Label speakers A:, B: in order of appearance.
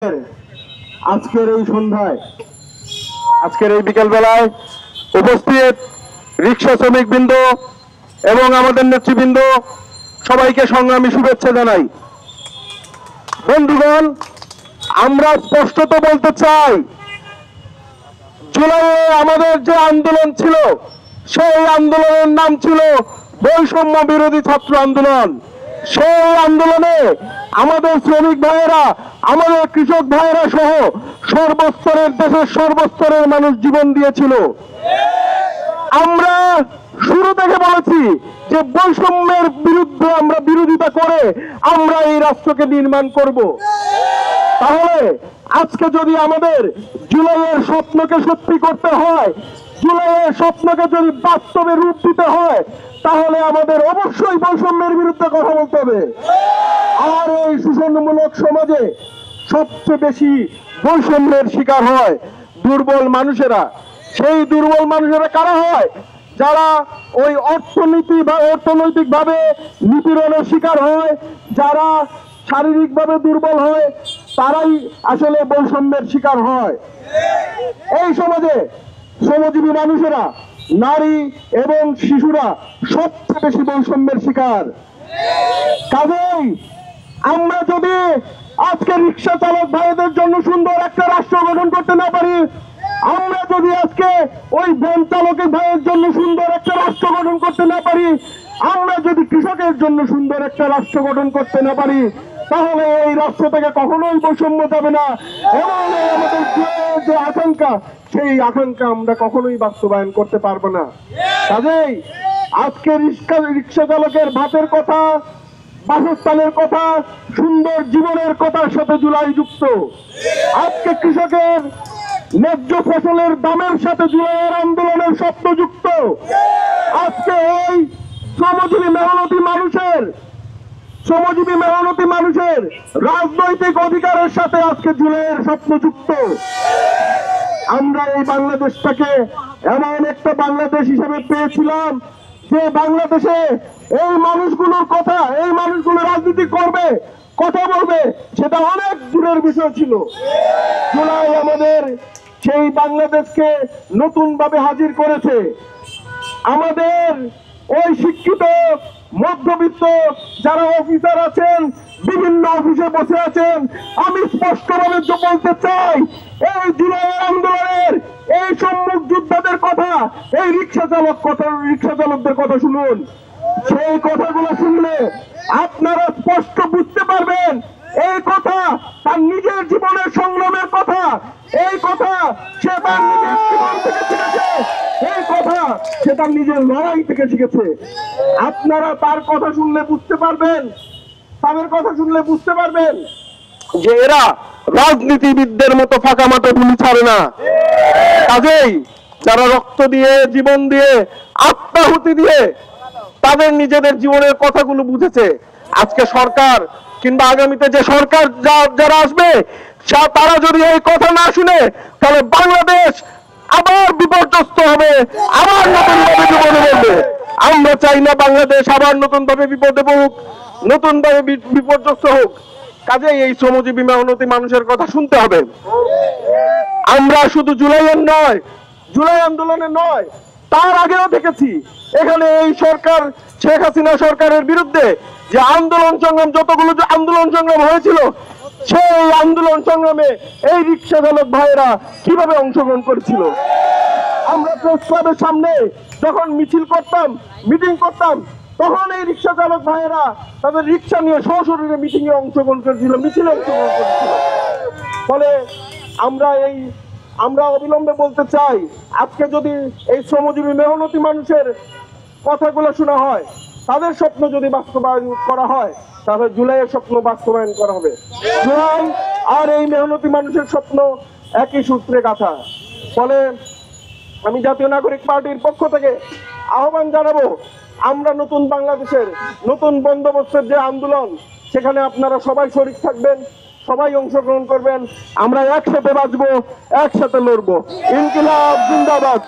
A: আজকের এই সন্ধ্যায়, আজকের এই বিকেল বেলায় উপস্থিত রিক্সা শ্রমিক বৃন্দ এবং আমাদের নেতৃবৃন্দ সবাইকে সংগ্রামী শুভেচ্ছা জানাই। বন্ধুগণ, আমরা স্পষ্টত বলতে চাই, জুলাইয়ে আমাদের যে আন্দোলন ছিল সেই আন্দোলনের নাম ছিল বৈষম্য বিরোধী ছাত্র আন্দোলন। সেই আন্দোলনে আমাদের শ্রমিক ভাইয়েরা, আমাদের কৃষক ভাইয়েরা সহ সর্বস্তরের, দেশের সর্বস্তরের মানুষ জীবন দিয়েছিল। আমরা শুরু থেকে বলেছি যে বৈষম্যের বিরুদ্ধে আমরা বিরোধিতা করে আমরা এই রাষ্ট্রকে নির্মাণ করব। তাহলে আজকে যদি আমাদের জুলাইয়ের স্বপ্নকে সত্যি করতে হয়, জুলাইয়ের স্বপ্নকে যদি বাস্তবে রূপ দিতে হয়, তাহলে আমাদের অবশ্যই বৈষম্যের বিরুদ্ধে কথা বলতে হবে। আর এই শোষণমূলক সমাজে সবচেয়ে বেশি বৈষম্যের শিকার হয় দুর্বল মানুষেরা। সেই দুর্বল মানুষেরা কারা হয়? যারা ওই অর্থনৈতিকভাবে নিপীড়নের শিকার হয়, যারা শারীরিকভাবে দুর্বল হয়, তারাই আসলে বৈষম্যের শিকার হয়। এই সমাজে শ্রমজীবী মানুষেরা, নারী এবং শিশুরা সবচেয়ে বেশি বৈষম্যের শিকার। কাজেই আমরা যদি আজকে রিক্সা চালক ভাইদের জন্য সুন্দর একটা রাষ্ট্র গঠন করতে না পারি, আমরা যদি আজকে ওই ভ্যান চালকের ভাইয়ের জন্য সুন্দর একটা রাষ্ট্র গঠন করতে না পারি, আমরা যদি কৃষকের জন্য সুন্দর একটা রাষ্ট্র গঠন করতে না পারি, তাহলে এই রাষ্ট্র থেকে কখনোই বৈষম্য যাবে না এবং আমাদের যে আকাঙ্ক্ষা, সেই আকাঙ্ক্ষা আমরা কখনোই বাস্তবায়ন করতে পারবো না। কাজেই আজকে রিক্সা চালকের ভাতের কথা, বাসস্থানের কথা, সুন্দর জীবনের কথার সাথে জুলাই যুক্ত। আজকে কৃষকের ন্যায্য ফসলের দামের সাথে জুলাইয়ের আন্দোলনের স্বপ্ন যুক্ত। আজকে এই শ্রমজীবী মেহনতি মানুষের রাজনৈতিক অধিকারের সাথে আজকে জুলাইয়ের স্বপ্ন যুক্ত। আমরা এই বাংলাদেশটাকে এমন একটা বাংলাদেশ হিসেবে পেয়েছিলাম যে বাংলাদেশে এই মানুষগুলোর কথা, এই মানুষগুলো রাজনীতি করবে, কথা বলবে, সেটা অনেক দূরের বিষয় ছিল। জুলাই আমাদের সেই বাংলাদেশকে নতুন ভাবে হাজির করেছে। আমাদের ওই শিক্ষিত মধ্যবিত্ত যারা অফিসার আছেন, বিভিন্ন অফিসে বসে আছেন, আমি স্পষ্টভাবে বলতে চাই, এই জুলাইয়ের আন্দোলনের এই সম্মুখ যোদ্ধাদের কথা, এই রিক্সা চালকদের কথা শুনুন। সেই কথাগুলো শুনলে আপনারা স্পষ্ট বুঝতে পারবেন এই কথা তার নিজের জীবনের সংগ্রামের কথা, এই কথা সে তার নিজের জীবন থেকে শিখেছে, এই কথা সে তার নিজের লড়াই থেকে শিখেছে। আপনারা তার কথা শুনলে বুঝতে পারবেন, তাদের কথা শুনলে বুঝতে পারবেন যে এরা রাজনীতিবিদদের মতো ফাঁকা মাঠে গুলি ছাড়ে না। কাজেই যারা রক্ত দিয়ে, জীবন দিয়ে, আত্মাহুতি দিয়ে তাদের নিজেদের জীবনের কথাগুলো বুঝেছে, আজকে সরকার কিংবা আগামীতে যে সরকার যারা আসবে তারা যদি এই কথা না শুনে, তাহলে বাংলাদেশ আবার বিপর্যস্ত হবে, আবার নতুন ভাবে বিপদে পড়বে। আমরা চাই না বাংলাদেশ আবার নতুন ভাবে বিপদে পড়ুক, নতুন ভাবে বিপর্যস্ত হোক। কাজে এই শ্রমজীবী মেহনতি মানুষের কথা শুনতে হবে। আমরা শুধু জুলাইয়ের নয়, জুলাই আন্দোলনের নয়, তার আগেও দেখেছি এখানে এই সরকার, শেখ হাসিনা সরকারের বিরুদ্ধে যে আন্দোলন সংগ্রাম, যতগুলো যে আন্দোলন সংগ্রাম হয়েছিল, সেই আন্দোলন সংগ্রামে এই রিক্সা চালক ভাইয়েরা কিভাবে অংশগ্রহণ করেছিল। আমরা প্রেস ক্লাবের সামনে যখন মিছিল করতাম, মিটিং করতাম, তখন এই রিক্সা চালক ভাইয়েরা তাদের রিক্সা নিয়ে সশরীরে মিটিংয়ে অংশগ্রহণ করেছিল, মিছিলে অংশগ্রহণ করেছিল। ফলে আমরা অবিলম্বে বলতে চাই, আজকে যদি এই শ্রমজীবী মেহনতি মানুষের কথাগুলো শোনা হয়, তাদের স্বপ্ন যদি বাস্তবায়ন করা হয়, তাহলে জুলাইয়ের স্বপ্ন বাস্তবায়ন করা হবে। জুলাই আর এই মেহনতি মানুষের স্বপ্ন একই সূত্রে গাঁথা। ফলে আমি জাতীয় নাগরিক পার্টির পক্ষ থেকে আহ্বান জানাবো, আমরা নতুন বাংলাদেশের নতুন বন্দোবস্তের যে আন্দোলন, সেখানে আপনারা সবাই শরীক থাকবেন, সবাই অংশগ্রহণ করবেন। আমরা একসাথে বাঁচবো, একসাথে লড়বো। ইনকিলাব জিন্দাবাদ।